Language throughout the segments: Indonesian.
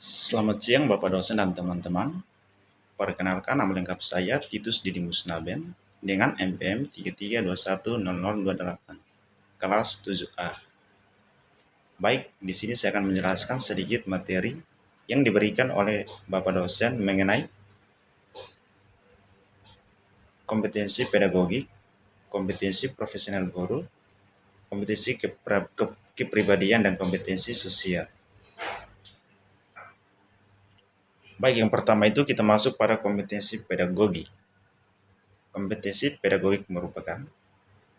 Selamat siang Bapak dosen dan teman-teman. Perkenalkan nama lengkap saya Titus Didi Musnaben dengan NPM 33210028, kelas 7A. Baik, di sini saya akan menjelaskan sedikit materi yang diberikan oleh Bapak dosen mengenai kompetensi pedagogik, kompetensi profesional guru, kompetensi kepribadian dan kompetensi sosial. Baik, yang pertama itu kita masuk pada kompetensi pedagogi. Kompetensi pedagogik merupakan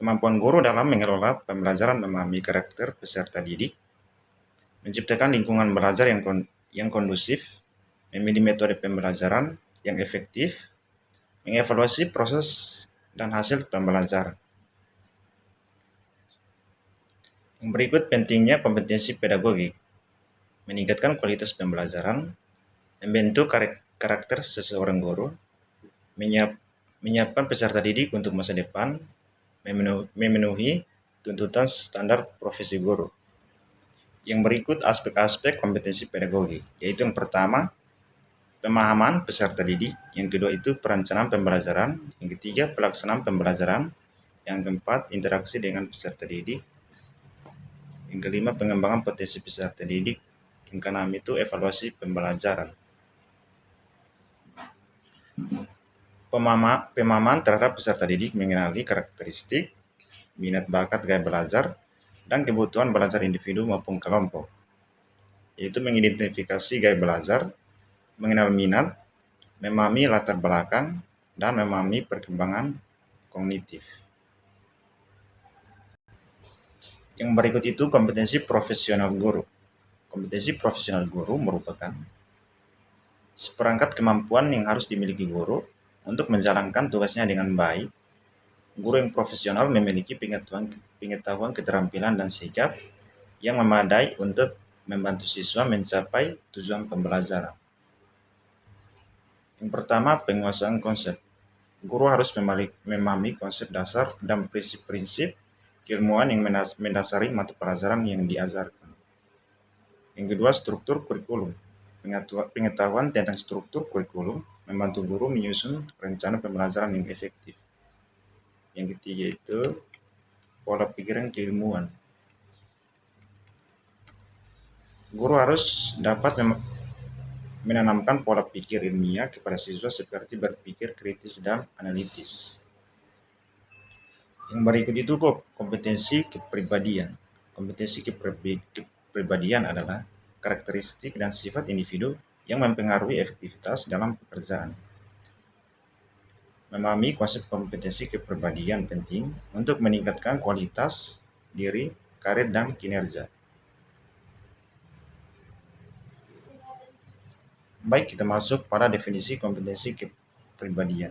kemampuan guru dalam mengelola pembelajaran, memahami karakter peserta didik, menciptakan lingkungan belajar yang kondusif, memilih metode pembelajaran yang efektif, mengevaluasi proses dan hasil pembelajaran. Yang berikut pentingnya kompetensi pedagogik: meningkatkan kualitas pembelajaran, membentuk karakter seseorang guru, menyiapkan peserta didik untuk masa depan, memenuhi tuntutan standar profesi guru. Yang berikut aspek-aspek kompetensi pedagogi, yaitu yang pertama, pemahaman peserta didik, yang kedua itu perencanaan pembelajaran, yang ketiga pelaksanaan pembelajaran, yang keempat interaksi dengan peserta didik, yang kelima pengembangan potensi peserta didik, yang keenam itu evaluasi pembelajaran. Pemahaman terhadap peserta didik mengenali karakteristik, minat bakat gaya belajar, dan kebutuhan belajar individu maupun kelompok, yaitu mengidentifikasi gaya belajar, mengenal minat, memahami latar belakang, dan memahami perkembangan kognitif. Yang berikut itu kompetensi profesional guru. Kompetensi profesional guru merupakan seperangkat kemampuan yang harus dimiliki guru untuk menjalankan tugasnya dengan baik. Guru yang profesional memiliki pengetahuan, keterampilan, dan sikap yang memadai untuk membantu siswa mencapai tujuan pembelajaran. Yang pertama, penguasaan konsep. Guru harus memahami konsep dasar dan prinsip-prinsip keilmuan yang mendasari mata pelajaran yang diajarkan. Yang kedua, struktur kurikulum. Pengetahuan tentang struktur kurikulum membantu guru menyusun rencana pembelajaran yang efektif. Yang ketiga itu pola pikiran keilmuan. Guru harus dapat menanamkan pola pikir ilmiah kepada siswa seperti berpikir kritis dan analitis. Yang berikut itu kompetensi kepribadian. Kompetensi kepribadian adalah karakteristik dan sifat individu yang mempengaruhi efektivitas dalam pekerjaan. Memahami konsep kompetensi kepribadian penting untuk meningkatkan kualitas diri, karir, dan kinerja. Baik, kita masuk pada definisi kompetensi kepribadian.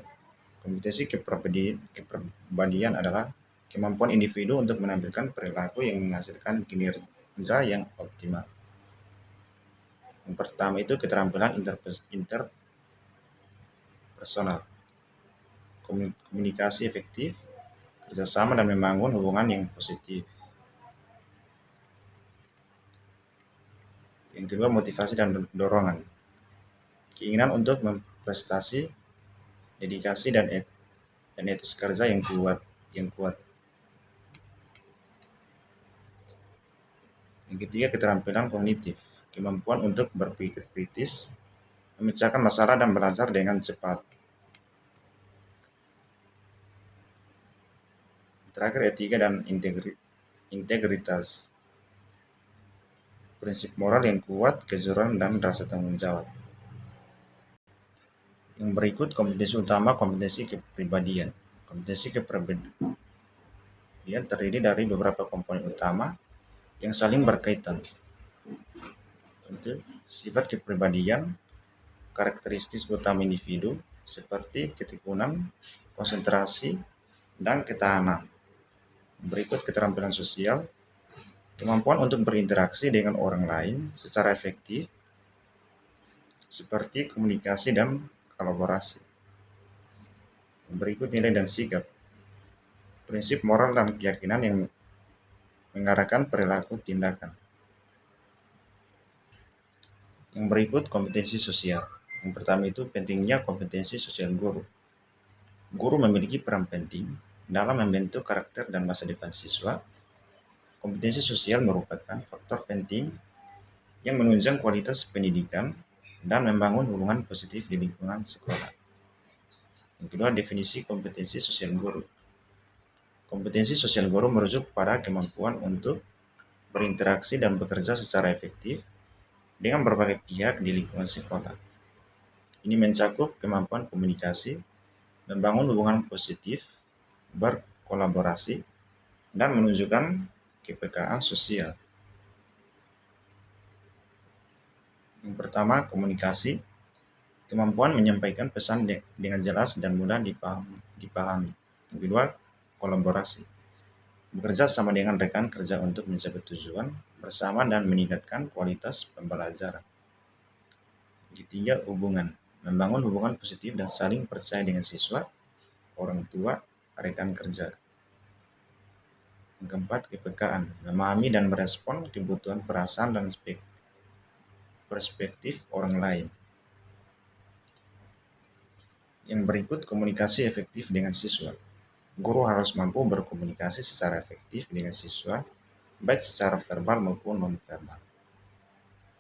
Kompetensi kepribadian adalah kemampuan individu untuk menampilkan perilaku yang menghasilkan kinerja yang optimal. Yang pertama itu keterampilan interpersonal, komunikasi efektif, kerjasama, dan membangun hubungan yang positif. Yang kedua, motivasi dan dorongan, keinginan untuk memprestasi, dedikasi, dan etos kerja yang kuat. Yang ketiga, keterampilan kognitif, kemampuan untuk berpikir kritis, memecahkan masalah, dan belajar dengan cepat. Terakhir, etika dan integritas, prinsip moral yang kuat, kejujuran, dan rasa tanggung jawab. Yang berikut kompetensi utama kompetensi kepribadian. Kompetensi kepribadian terdiri dari beberapa komponen utama yang saling berkaitan. Untuk sifat kepribadian, karakteristik utama individu seperti ketekunan, konsentrasi, dan ketahanan. Berikut keterampilan sosial, kemampuan untuk berinteraksi dengan orang lain secara efektif, seperti komunikasi dan kolaborasi. Berikut nilai dan sikap, prinsip moral dan keyakinan yang mengarahkan perilaku tindakan. Yang berikut kompetensi sosial. Yang pertama itu pentingnya kompetensi sosial guru. Guru memiliki peran penting dalam membentuk karakter dan masa depan siswa. Kompetensi sosial merupakan faktor penting yang menunjang kualitas pendidikan dan membangun hubungan positif di lingkungan sekolah. Yang kedua, definisi kompetensi sosial guru. Kompetensi sosial guru merujuk pada kemampuan untuk berinteraksi dan bekerja secara efektif dengan berbagai pihak di lingkungan sekolah. Ini mencakup kemampuan komunikasi, membangun hubungan positif, berkolaborasi, dan menunjukkan kepekaan sosial. Yang pertama, komunikasi. Kemampuan menyampaikan pesan dengan jelas dan mudah dipahami. Yang kedua, kolaborasi. Bekerja sama dengan rekan kerja untuk mencapai tujuan bersama dan meningkatkan kualitas pembelajaran. Ketiga, hubungan. Membangun hubungan positif dan saling percaya dengan siswa, orang tua, rekan kerja. Yang keempat, kepekaan. Memahami dan merespon kebutuhan perasaan dan perspektif orang lain. Yang berikut komunikasi efektif dengan siswa. Guru harus mampu berkomunikasi secara efektif dengan siswa, baik secara verbal maupun non-verbal.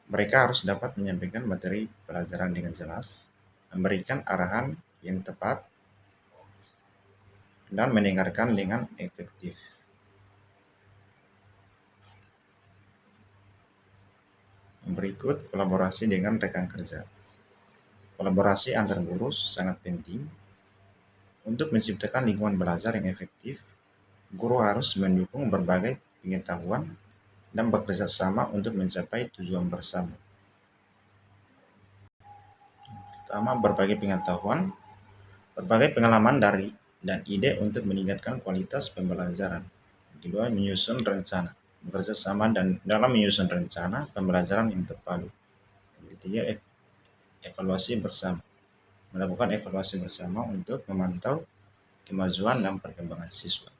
Mereka harus dapat menyampaikan materi pelajaran dengan jelas, memberikan arahan yang tepat, dan mendengarkan dengan efektif. Yang berikut kolaborasi dengan rekan kerja. Kolaborasi antar guru sangat penting. Untuk menciptakan lingkungan belajar yang efektif, guru harus mendukung berbagai pengetahuan dan bekerja sama untuk mencapai tujuan bersama. Pertama, berbagai pengetahuan, berbagai pengalaman dari dan ide untuk meningkatkan kualitas pembelajaran. Kedua, menyusun rencana, bekerja sama dan dalam menyusun rencana pembelajaran yang terpadu. Ketiga, evaluasi bersama, melakukan evaluasi bersama untuk memantau kemajuan dan perkembangan siswa.